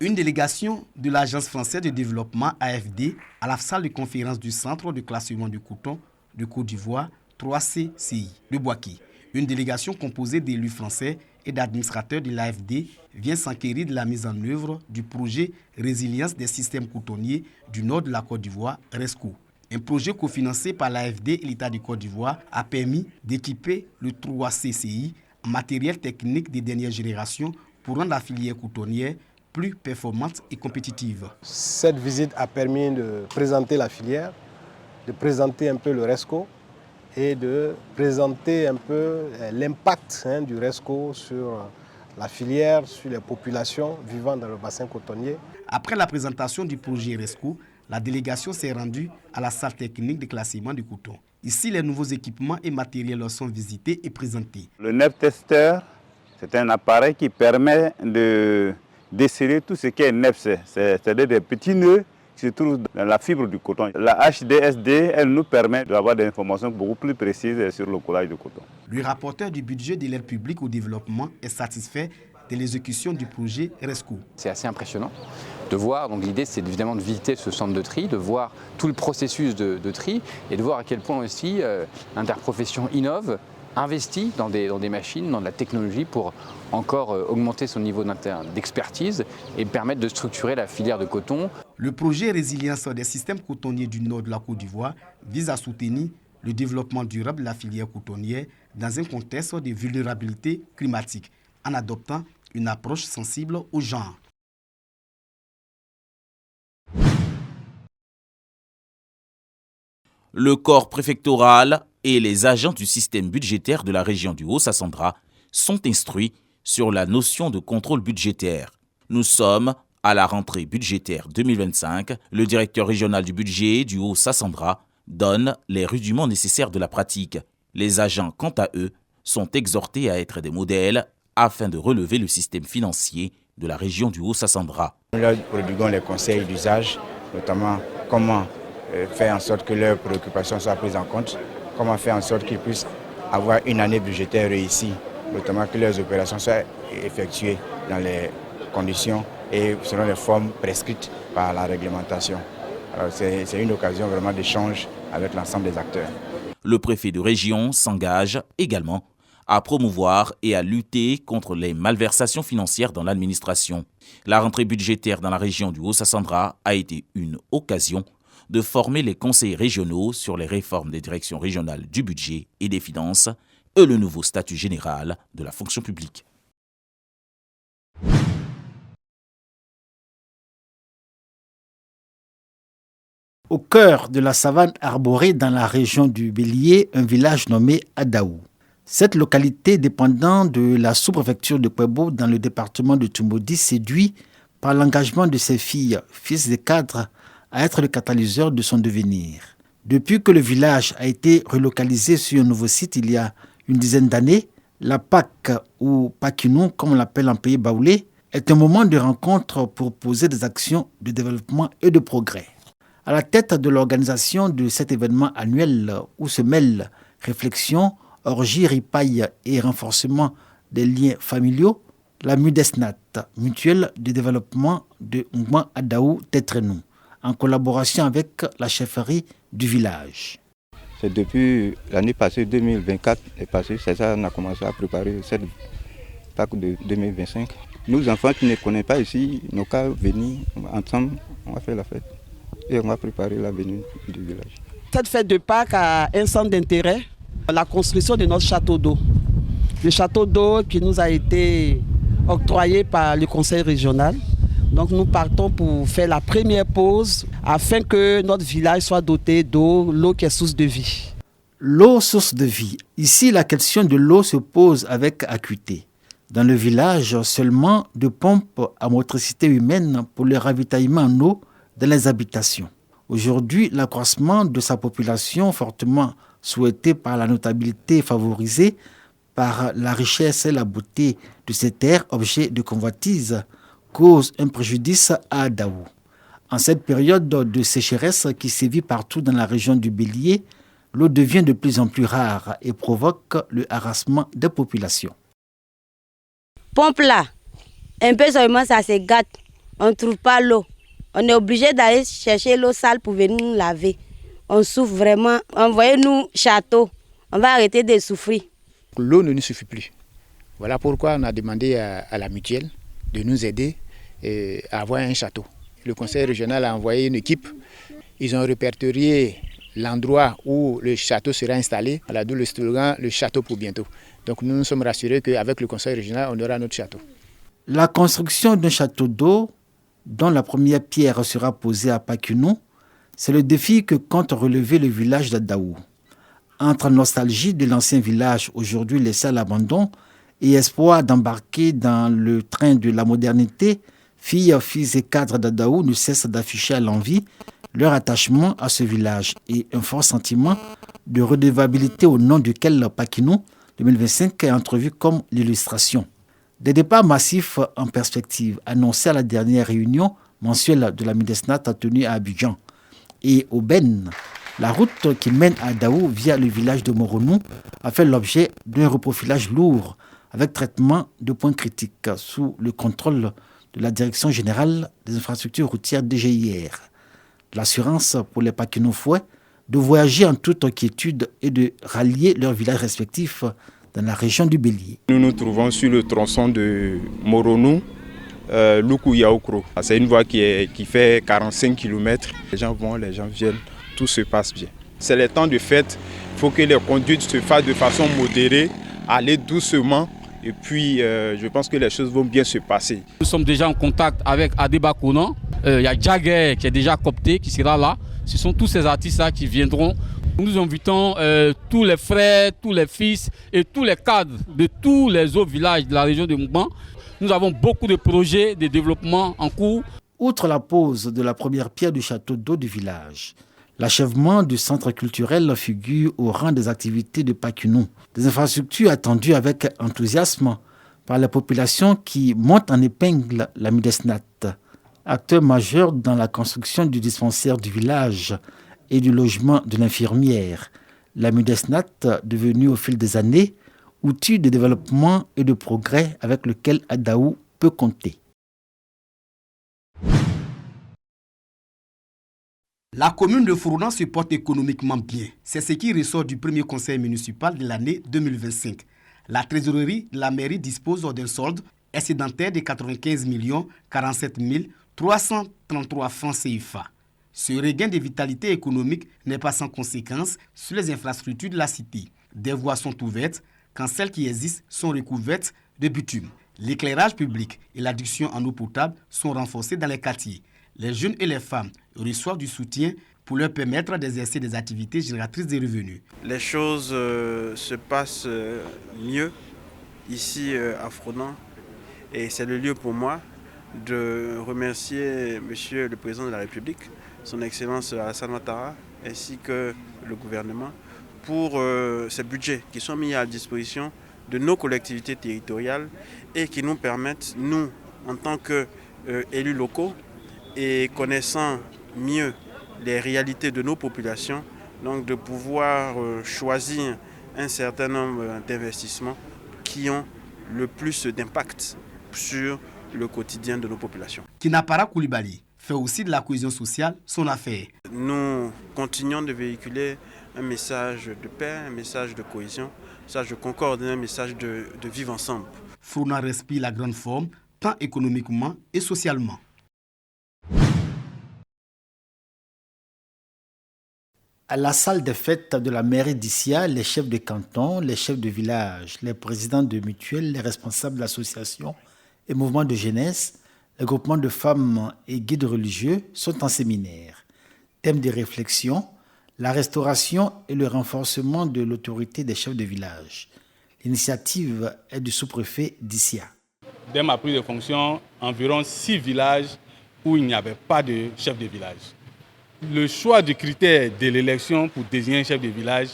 Une délégation de l'Agence française de développement AFD à la salle de conférence du Centre de classement du coton de Côte d'Ivoire 3CCI de Bouaké. Une délégation composée d'élus français et d'administrateurs de l'AFD vient s'enquérir de la mise en œuvre du projet Résilience des systèmes cotonniers du nord de la Côte d'Ivoire, RESCO. Un projet cofinancé par l'AFD et l'État de Côte d'Ivoire a permis d'équiper le 3CCI en matériel technique de dernière génération pour rendre la filière cotonnière plus performante et compétitive. Cette visite a permis de présenter la filière, de présenter un peu le RESCO et de présenter un peu l'impact du RESCO sur la filière, sur les populations vivant dans le bassin cotonnier. Après la présentation du projet RESCO, la délégation s'est rendue à la salle technique de classement du coton. Ici, les nouveaux équipements et matériels sont visités et présentés. Le NEP Tester, c'est un appareil qui permet de déceler tout ce qui est NEP, c'est-à-dire des petits nœuds qui se trouvent dans la fibre du coton. La HDSD, elle nous permet d'avoir des informations beaucoup plus précises sur le collage du coton. Le rapporteur du budget de l'aide publique au développement est satisfait de l'exécution du projet RESCO. C'est assez impressionnant de voir, donc l'idée c'est évidemment de visiter ce centre de tri, de voir tout le processus de tri et de voir à quel point aussi l'interprofession innove, investit dans des machines, dans de la technologie pour encore augmenter son niveau d'expertise et permettre de structurer la filière de coton. Le projet Résilience des systèmes cotonniers du nord de la Côte d'Ivoire vise à soutenir le développement durable de la filière cotonnière dans un contexte de vulnérabilité climatique en adoptant une approche sensible au genre. Le corps préfectoral et les agents du système budgétaire de la région du Haut-Sassandra sont instruits sur la notion de contrôle budgétaire. Nous sommes à la rentrée budgétaire 2025. Le directeur régional du budget du Haut-Sassandra donne les rudiments nécessaires de la pratique. Les agents, quant à eux, sont exhortés à être des modèles afin de relever le système financier de la région du Haut-Sassandra. Nous leur prodiguons les conseils d'usage, notamment comment faire en sorte que leurs préoccupations soient prises en compte, comment faire en sorte qu'ils puissent avoir une année budgétaire réussie, notamment que leurs opérations soient effectuées dans les conditions et selon les formes prescrites par la réglementation. C'est une occasion vraiment d'échange avec l'ensemble des acteurs. Le préfet de région s'engage également à promouvoir et à lutter contre les malversations financières dans l'administration. La rentrée budgétaire dans la région du Haut-Sassandra a été une occasion de former les conseillers régionaux sur les réformes des directions régionales du budget et des finances et le nouveau statut général de la fonction publique. Au cœur de la savane arborée dans la région du Bélier, un village nommé Adaou. Cette localité dépendant de la sous-préfecture de Kouébo dans le département de Toumbodi séduit par l'engagement de ses filles, fils de cadres, à être le catalyseur de son devenir. Depuis que le village a été relocalisé sur un nouveau site il y a une dizaine d'années, la PAC, ou Pakinou comme on l'appelle en pays baoulé, est un moment de rencontre pour poser des actions de développement et de progrès. À la tête de l'organisation de cet événement annuel où se mêlent réflexion, orgie, ripaille et renforcement des liens familiaux, la MUDESNAT, Mutuelle de développement de Ngouan Adaou Tétrenou, en collaboration avec la chefferie du village. C'est depuis l'année passée, 2024, c'est ça qu'on a commencé à préparer cette PAC de 2025. Nous, enfants qui ne connaissent pas ici, nos cas venir ensemble, on va faire la fête et on va préparer la venue du village. Cette fête de Pâques a un centre d'intérêt, la construction de notre château d'eau. Le château d'eau qui nous a été octroyé par le conseil régional. Donc nous partons pour faire la première pause afin que notre village soit doté d'eau, l'eau qui est source de vie. L'eau, source de vie. Ici, la question de l'eau se pose avec acuité. Dans le village, seulement 2 pompes à motricité humaine pour le ravitaillement en eau dans les habitations. Aujourd'hui, l'accroissement de sa population, fortement souhaité par la notabilité favorisée par la richesse et la beauté de ces terres, objet de convoitise, cause un préjudice à Adaou. En cette période de sécheresse qui sévit partout dans la région du Bélier, l'eau devient de plus en plus rare et provoque le harassement des populations. Pompe là, un peu seulement ça se gâte. on ne trouve pas l'eau. On est obligé d'aller chercher l'eau sale pour venir nous laver. On souffre vraiment. Envoyez-nous château. On va arrêter de souffrir. L'eau ne nous suffit plus. Voilà pourquoi on a demandé à la mutuelle de nous aider à avoir un château. Le conseil régional a envoyé une équipe. Ils ont répertorié l'endroit où le château sera installé. Voilà, d'où le slogan « Le château pour bientôt ». Donc nous nous sommes rassurés qu'avec le conseil régional, on aura notre château. La construction d'un château d'eau, dont la première pierre sera posée à Pakunou, c'est le défi que compte relever le village d'Adaou. Entre nostalgie de l'ancien village, aujourd'hui laissé à l'abandon, et espoir d'embarquer dans le train de la modernité, filles, fils et cadres d'Adaou ne cessent d'afficher à l'envi leur attachement à ce village et un fort sentiment de redevabilité au nom duquel Pakinou 2025 est entrevu comme l'illustration. Des départs massifs en perspective annoncés à la dernière réunion mensuelle de la Midesnat tenue à Abidjan. Et au Ben, la route qui mène à Adaou via le village de Moronou a fait l'objet d'un reprofilage lourd avec traitement de points critiques sous le contrôle de la Direction générale des infrastructures routières DGIR. L'assurance pour les Pakinofouais de voyager en toute quiétude et de rallier leurs villages respectifs dans la région du Bélier. Nous nous trouvons sur le tronçon de Moronou, Luku-Yaoukro. C'est une voie qui fait 45 km. Les gens vont, les gens viennent, tout se passe bien. C'est les temps de fête, il faut que les conduites se fassent de façon modérée, aller doucement. Et puis, je pense que les choses vont bien se passer. Nous sommes déjà en contact avec Adeba Konan. Il y a Jagger qui est déjà coopté, qui sera là. Ce sont tous ces artistes-là qui viendront. Nous invitons tous les frères, tous les fils et tous les cadres de tous les autres villages de la région de Mouban. Nous avons beaucoup de projets de développement en cours. Outre la pose de la première pierre du château d'eau du village, l'achèvement du centre culturel figure au rang des activités de Pakunou. Des infrastructures attendues avec enthousiasme par la population qui monte en épingle la Midesnat, acteur majeur dans la construction du dispensaire du village et du logement de l'infirmière. La Midesnat, devenue au fil des années, outil de développement et de progrès avec lequel Adaou peut compter. La commune de Fourounan se porte économiquement bien. C'est ce qui ressort du premier conseil municipal de l'année 2025. La trésorerie de la mairie dispose d'un solde excédentaire de 95 47 333 francs CFA. Ce regain de vitalité économique n'est pas sans conséquence sur les infrastructures de la cité. Des voies sont ouvertes quand celles qui existent sont recouvertes de bitume. L'éclairage public et l'adduction en eau potable sont renforcés dans les quartiers. Les jeunes et les femmes reçoivent du soutien pour leur permettre d'exercer des activités génératrices de revenus. Les choses se passent mieux ici à Fourounan et c'est le lieu pour moi de remercier Monsieur le Président de la République, Son Excellence Alassane Ouattara, ainsi que le gouvernement pour ces budgets qui sont mis à disposition de nos collectivités territoriales et qui nous permettent, nous, en tant qu'élus locaux, et connaissant mieux les réalités de nos populations, donc de pouvoir choisir un certain nombre d'investissements qui ont le plus d'impact sur le quotidien de nos populations. Kinapara Koulibaly fait aussi de la cohésion sociale son affaire. Nous continuons de véhiculer un message de paix, un message de cohésion, un message de concorde, un message de vivre ensemble. Fourounan respire la grande forme, tant économiquement et socialement. À la salle des fêtes de la mairie d'Issia, les chefs de canton, les chefs de village, les présidents de mutuelles, les responsables d'associations et mouvements de jeunesse, les groupements de femmes et guides religieux sont en séminaire. Thème de réflexion, la restauration et le renforcement de l'autorité des chefs de village. L'initiative est du sous-préfet d'Issia. Dès ma prise de fonction, environ 6 villages où il n'y avait pas de chef de village. Le choix du critère de l'élection pour désigner un chef de village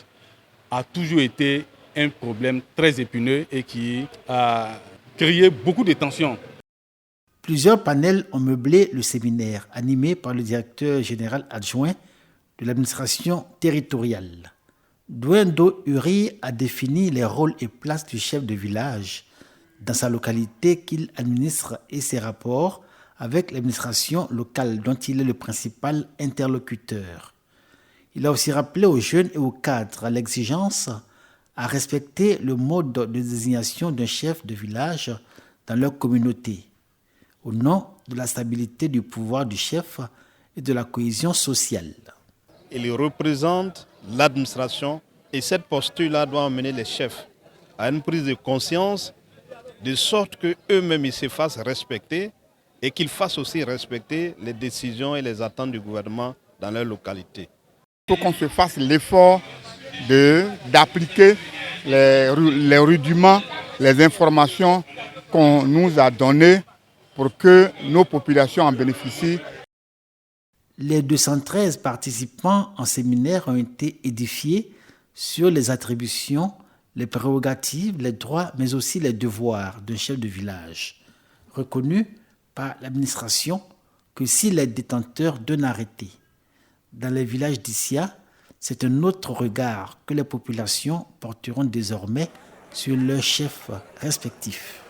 a toujours été un problème très épineux et qui a créé beaucoup de tensions. Plusieurs panels ont meublé le séminaire, animé par le directeur général adjoint de l'administration territoriale. Douendo Uri a défini les rôles et places du chef de village dans sa localité qu'il administre et ses rapports avec l'administration locale dont il est le principal interlocuteur. Il a aussi rappelé aux jeunes et aux cadres l'exigence à respecter le mode de désignation d'un chef de village dans leur communauté, au nom de la stabilité du pouvoir du chef et de la cohésion sociale. Il représente l'administration et cette posture-là doit amener les chefs à une prise de conscience de sorte qu'eux-mêmes ils se fassent respecter et qu'ils fassent aussi respecter les décisions et les attentes du gouvernement dans leur localité. Il faut qu'on se fasse l'effort d'appliquer les rudiments, les informations qu'on nous a données pour que nos populations en bénéficient. Les 213 participants en séminaire ont été édifiés sur les attributions, les prérogatives, les droits, mais aussi les devoirs d'un chef de village, reconnu par l'administration que s'il est détenteur d'un arrêté. Dans les villages d'Issia, c'est un autre regard que les populations porteront désormais sur leurs chefs respectifs.